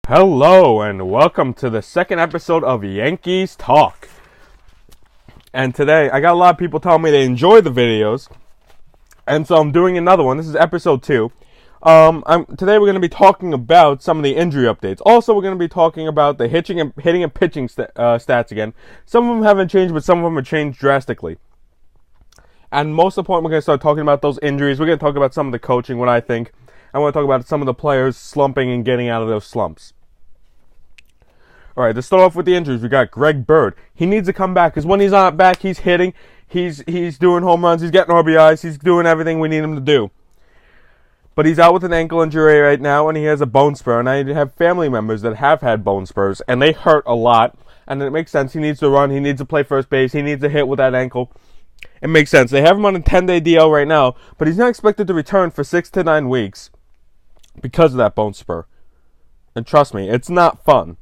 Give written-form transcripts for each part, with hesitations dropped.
Hello and welcome to the second episode of Yankees Talk. And today I got a lot of people telling me they enjoy the videos, and so I'm doing another one. This is episode 2. Today we're going to be talking about some of the injury updates. Also, we're going to be talking about the hitting and pitching stats again. Some of them haven't changed, but some of them have changed drastically. And most important, we're going to start talking about those injuries. We're going to talk about some of the coaching, what I think. I want to talk about some of the players slumping and getting out of those slumps. All right, to start off with the injuries, we got Greg Bird. He needs to come back because when he's not back, he's hitting, he's doing home runs, he's getting RBIs, he's doing everything we need him to do. But he's out with an ankle injury right now, and he has a bone spur. And I have family members that have had bone spurs, and they hurt a lot. And it makes sense. He needs to run. He needs to play first base. He needs to hit with that ankle. It makes sense. They have him on a 10-day DL right now, but he's not expected to return for 6 to 9 weeks because of that bone spur. And trust me, it's not fun.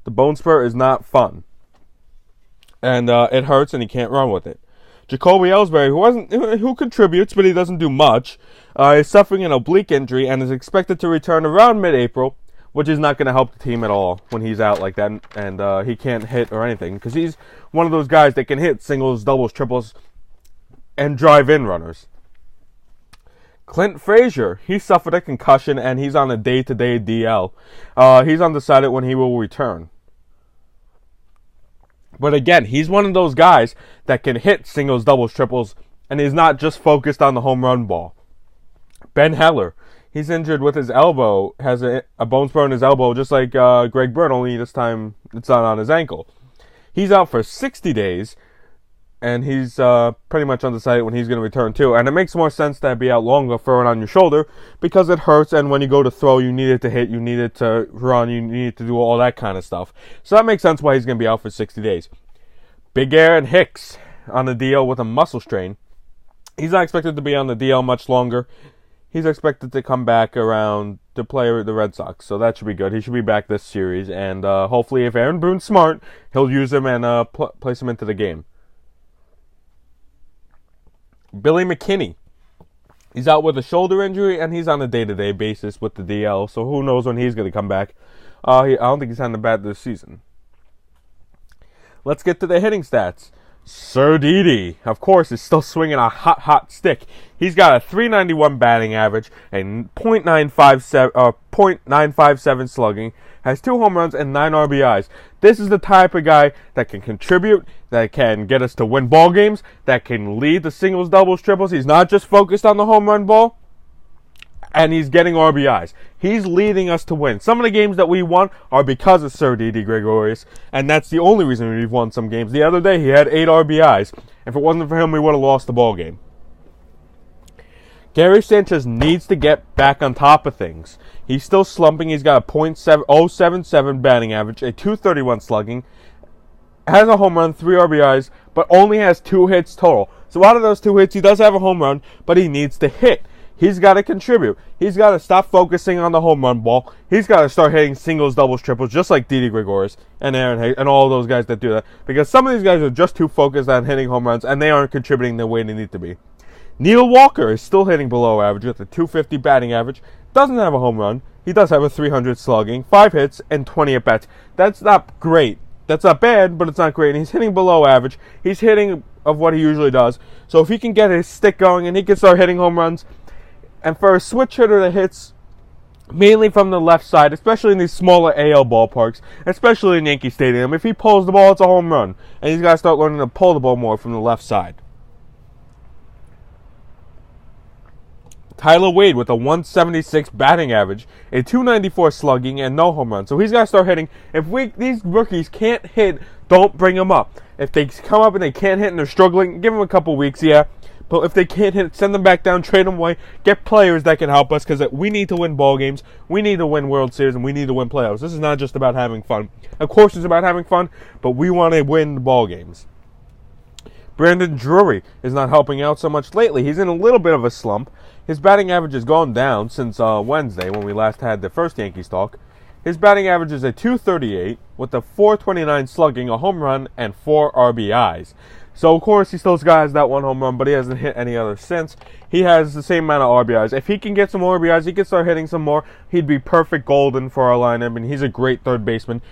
The bone spur is not fun. And it hurts, and he can't run with it. Jacoby Ellsbury, who contributes, but he doesn't do much, is suffering an oblique injury and is expected to return around mid-April, which is not going to help the team at all when he's out like that, and he can't hit or anything, because he's one of those guys that can hit singles, doubles, triples, and drive in runners. Clint Frazier, he suffered a concussion, and he's on a day-to-day DL. He's undecided when he will return. But again, he's one of those guys that can hit singles, doubles, triples, and he's not just focused on the home run ball. Ben Heller, he's injured with his elbow, has a bone spur in his elbow, just like Greg Bird, only this time it's not on his ankle. He's out for 60 days, and he's pretty much undecided when he's going to return too. And it makes more sense to be out longer, throw it on your shoulder, because it hurts, and when you go to throw, you need it to hit, you need it to run, you need to do all that kind of stuff. So that makes sense why he's going to be out for 60 days. Big Aaron Hicks on the DL with a muscle strain. He's not expected to be on the DL much longer. He's expected to come back around to play the Red Sox, so that should be good. He should be back this series, and hopefully if Aaron Boone's smart, he'll use him and place him into the game. Billy McKinney, he's out with a shoulder injury, and he's on a day-to-day basis with the DL, so who knows when he's going to come back. I don't think he's on the bat this season. Let's get to the hitting stats. Sir Didi, of course, is still swinging a hot stick. He's got a .391 batting average, a .957 slugging, has 2 home runs and 9 RBIs. This is the type of guy that can contribute, that can get us to win ball games, that can lead the singles, doubles, triples. He's not just focused on the home run ball, and he's getting RBIs. He's leading us to win. Some of the games that we won are because of Sir Didi Gregorius, and that's the only reason we've won some games. The other day, he had 8 RBIs. If it wasn't for him, we would have lost the ball game. Gary Sanchez needs to get back on top of things. He's still slumping. He's got a .077 batting average, a .231 slugging, has a home run, 3 RBIs, but only has 2 hits total. So out of those 2 hits, he does have a home run, but he needs to hit. He's got to contribute. He's got to stop focusing on the home run ball. He's got to start hitting singles, doubles, triples, just like Didi Gregorius and Aaron Hayes and all those guys that do that. Because some of these guys are just too focused on hitting home runs, and they aren't contributing the way they need to be. Neil Walker is still hitting below average with a .250 batting average. Doesn't have a home run. He does have a .300 slugging, 5 hits, and 20 at-bats. That's not great. That's not bad, but it's not great. And he's hitting below average. He's hitting of what he usually does. So if he can get his stick going and he can start hitting home runs, and for a switch hitter that hits mainly from the left side, especially in these smaller AL ballparks, especially in Yankee Stadium, if he pulls the ball, it's a home run. And he's got to start learning to pull the ball more from the left side. Tyler Wade with a .176 batting average, a .294 slugging, and no home run. So he's got to start hitting. If these rookies can't hit, don't bring them up. If they come up and they can't hit and they're struggling, give them a couple weeks, yeah. But if they can't hit, send them back down, trade them away, get players that can help us, because we need to win ball games, we need to win World Series, and we need to win playoffs. This is not just about having fun. Of course it's about having fun, but we want to win the ball games. Brandon Drury is not helping out so much lately. He's in a little bit of a slump. His batting average has gone down since Wednesday when we last had the first Yankees talk. His batting average is a .238 with a .429 slugging, a home run, and 4 RBIs. So, of course, he still has that one home run, but he hasn't hit any other since. He has the same amount of RBIs. If he can get some more RBIs, he can start hitting some more. He'd be perfect golden for our lineup, and he's a great third baseman.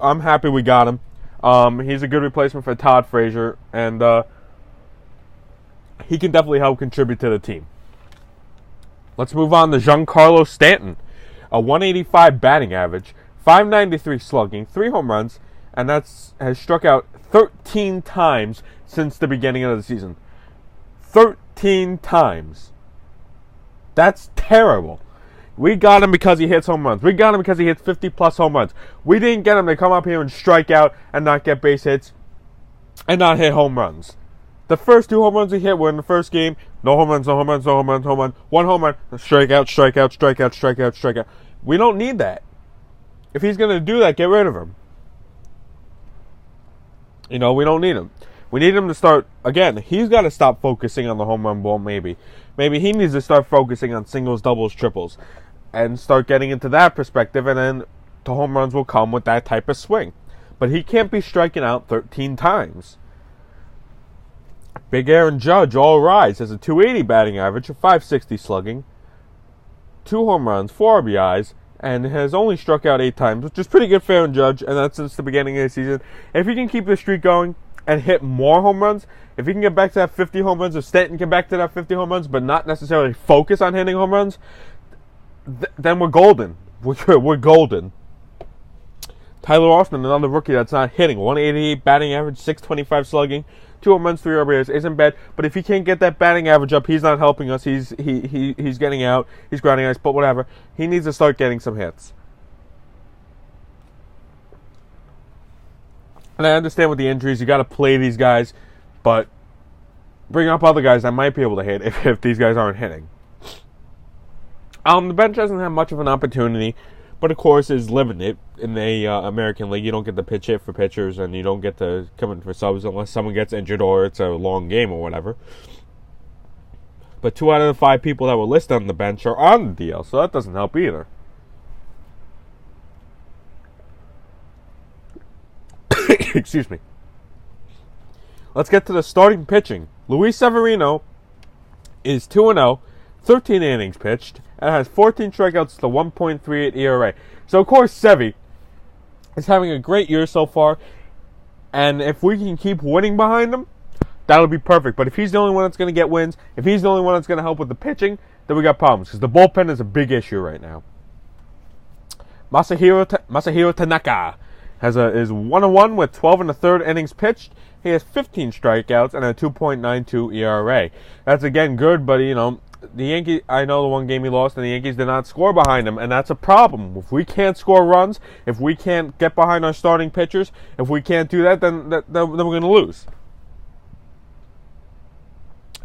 I'm happy we got him. He's a good replacement for Todd Frazier, and he can definitely help contribute to the team. Let's move on to Giancarlo Stanton. A 185 batting average, 593 slugging, 3 home runs, and has struck out 13 times since the beginning of the season. 13 times. That's terrible. We got him because he hits home runs. We got him because he hits 50-plus home runs. We didn't get him to come up here and strike out and not get base hits and not hit home runs. The first 2 home runs he hit were in the first game. No home runs, no home runs, no home runs, home run. 1 home run, strikeout, strikeout, strikeout, strikeout, strikeout. We don't need that. If he's going to do that, get rid of him. We don't need him. We need him to start, again, he's got to stop focusing on the home run ball, maybe. Maybe he needs to start focusing on singles, doubles, triples, and start getting into that perspective, and then the home runs will come with that type of swing. But he can't be striking out 13 times. Big Aaron Judge, all rise, has a 280 batting average, a 560 slugging, 2 home runs, 4 RBIs, and has only struck out 8 times, which is pretty good for Aaron Judge, and that's since the beginning of the season. If he can keep the streak going and hit more home runs, if he can get back to that 50 home runs, if Stanton can get back to that 50 home runs, but not necessarily focus on hitting home runs, then we're golden. We're golden. Tyler Austin, another rookie that's not hitting, 188 batting average, 625 slugging, 2 home runs, 3 RBIs, isn't bad. But if he can't get that batting average up, he's not helping us. He's getting out. He's grinding ice, but whatever. He needs to start getting some hits. And I understand with the injuries, you got to play these guys, but bring up other guys that might be able to hit if these guys aren't hitting. The bench doesn't have much of an opportunity, but of course is limited in the American League. You don't get to pitch hit for pitchers, and you don't get to come in for subs unless someone gets injured or it's a long game or whatever. But 2 out of the 5 people that were listed on the bench are on the DL, so that doesn't help either. Excuse me. Let's get to the starting pitching. Luis Severino is 2-0, 13 innings pitched, and has 14 strikeouts to 1.38 ERA. So, of course, Sevy is having a great year so far, and if we can keep winning behind him, that'll be perfect. But if he's the only one that's going to get wins, if he's the only one that's going to help with the pitching, then we got problems, because the bullpen is a big issue right now. Masahiro Tanaka is 1-1 with 12 1/3 innings pitched. He has 15 strikeouts and a 2.92 ERA. That's, again, good, but, the Yankees, I know the one game he lost, and the Yankees did not score behind him, and that's a problem. If we can't score runs, if we can't get behind our starting pitchers, if we can't do that, then we're going to lose.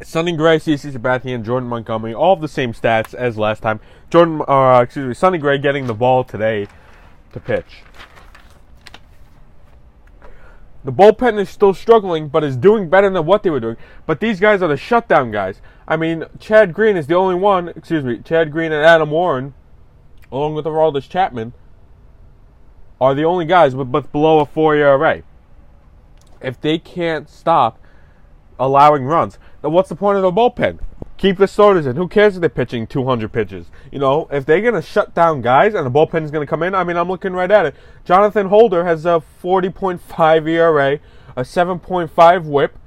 Sonny Gray, CC Sabathia, Jordan Montgomery, all of the same stats as last time. Sonny Gray getting the ball today to pitch. The bullpen is still struggling, but is doing better than what they were doing. But these guys are the shutdown guys. I mean, Chad Green is the only one, Chad Green and Adam Warren, along with Aroldis Chapman, are the only guys with below a 4 ERA. If they can't stop allowing runs, then what's the point of the bullpen? Keep the starters in. Who cares if they're pitching 200 pitches? If they're going to shut down guys and the bullpen is going to come in, I'm looking right at it. Jonathan Holder has a 40.5 ERA, a 7.5 whip.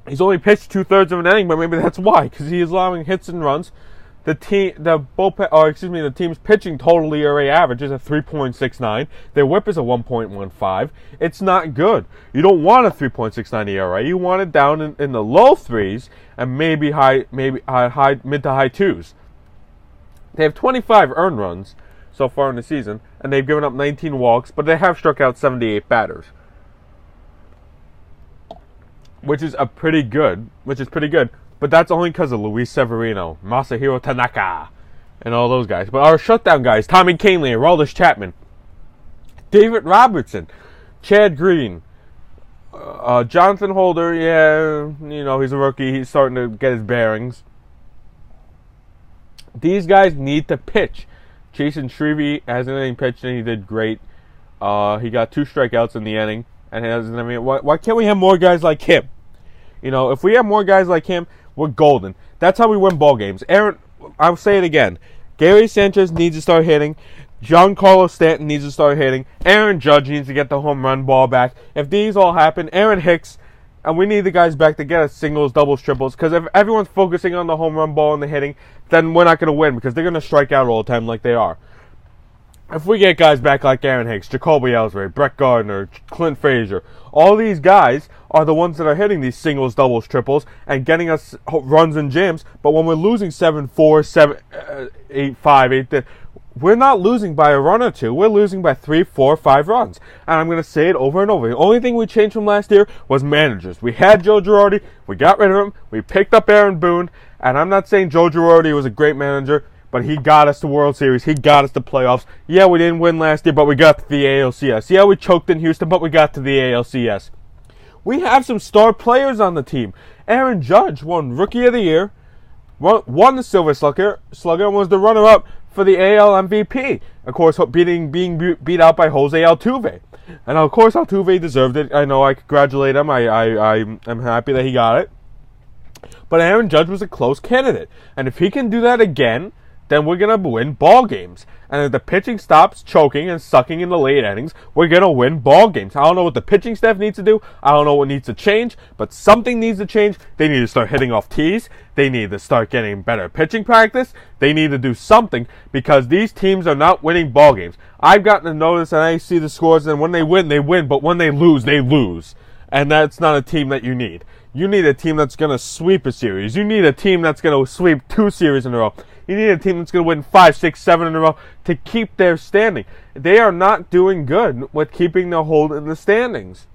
He's only pitched 2/3 of an inning, but maybe that's why, because he is allowing hits and runs. The team's pitching total ERA average is a 3.69. Their whip is a 1.15. It's not good. You don't want a 3.69 ERA. You want it down in the low 3s and maybe mid to high 2s. They have 25 earned runs so far in the season, and they've given up 19 walks, but they have struck out 78 batters, which is pretty good. But that's only because of Luis Severino, Masahiro Tanaka, and all those guys. But our shutdown guys, Tommy Kahnle, Aroldis Chapman, David Robertson, Chad Green, Jonathan Holder, he's a rookie. He's starting to get his bearings. These guys need to pitch. Jason Shrevey hasn't any pitched, and he did great. He got 2 strikeouts in the inning. And I mean, why can't we have more guys like him? You know, if we have more guys like him, we're golden. That's how we win ball games. Aaron, I'll say it again. Gary Sanchez needs to start hitting. Giancarlo Stanton needs to start hitting. Aaron Judge needs to get the home run ball back. If these all happen, Aaron Hicks, and we need the guys back to get us singles, doubles, triples. Because if everyone's focusing on the home run ball and the hitting, then we're not going to win because they're going to strike out all the time like they are. If we get guys back like Aaron Hicks, Jacoby Ellsbury, Brett Gardner, Clint Frazier, all these guys are the ones that are hitting these singles, doubles, triples, and getting us runs and jams. But when we're losing 7-4, 7-8-5, 8, we're not losing by a run or two. We're losing by 3, 4, 5 runs. And I'm going to say it over and over. The only thing we changed from last year was managers. We had Joe Girardi. We got rid of him. We picked up Aaron Boone. And I'm not saying Joe Girardi was a great manager, but he got us to World Series. He got us to playoffs. Yeah, we didn't win last year, but we got to the ALCS. Yeah, we choked in Houston, but we got to the ALCS. We have some star players on the team. Aaron Judge won Rookie of the Year, won the Silver Slugger, and was the runner-up for the AL MVP. Of course, being beat out by Jose Altuve. And of course, Altuve deserved it. I know, I congratulate him. I'm happy that he got it. But Aaron Judge was a close candidate. And if he can do that again, then we're going to win ball games. And if the pitching stops choking and sucking in the late innings, we're going to win ball games. I don't know what the pitching staff needs to do. I don't know what needs to change, but something needs to change. They need to start hitting off tees. They need to start getting better pitching practice. They need to do something because these teams are not winning ball games. I've gotten to notice and I see the scores, and when they win, they win, but when they lose, they lose. And that's not a team that you need. You need a team that's going to sweep a series. You need a team that's going to sweep 2 series in a row. You need a team that's going to win 5, 6, 7 in a row to keep their standing. They are not doing good with keeping their hold in the standings.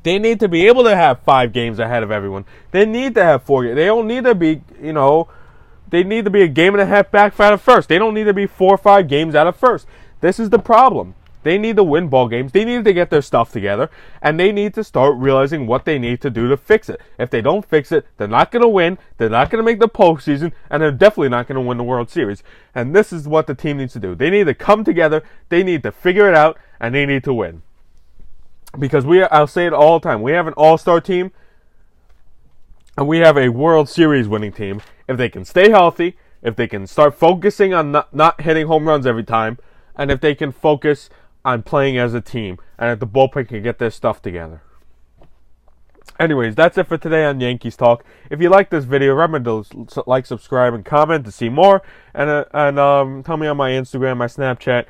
They need to be able to have 5 games ahead of everyone. They need to have 4 games. They don't need to be, they need to be a game and a half back out of first. They don't need to be 4 or 5 games out of first. This is the problem. They need to win ball games. They need to get their stuff together. And they need to start realizing what they need to do to fix it. If they don't fix it, they're not going to win. They're not going to make the postseason. And they're definitely not going to win the World Series. And this is what the team needs to do. They need to come together. They need to figure it out. And they need to win. Because I'll say it all the time. We have an all-star team. And we have a World Series winning team. If they can stay healthy. If they can start focusing on not hitting home runs every time. And if they can focus on playing as a team, and if the bullpen can get their stuff together. Anyways, that's it for today on Yankees Talk. If you like this video, remember to like, subscribe, and comment to see more, and tell me on my Instagram, my Snapchat,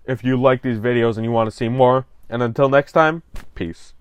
if you like these videos and you want to see more. And until next time, peace.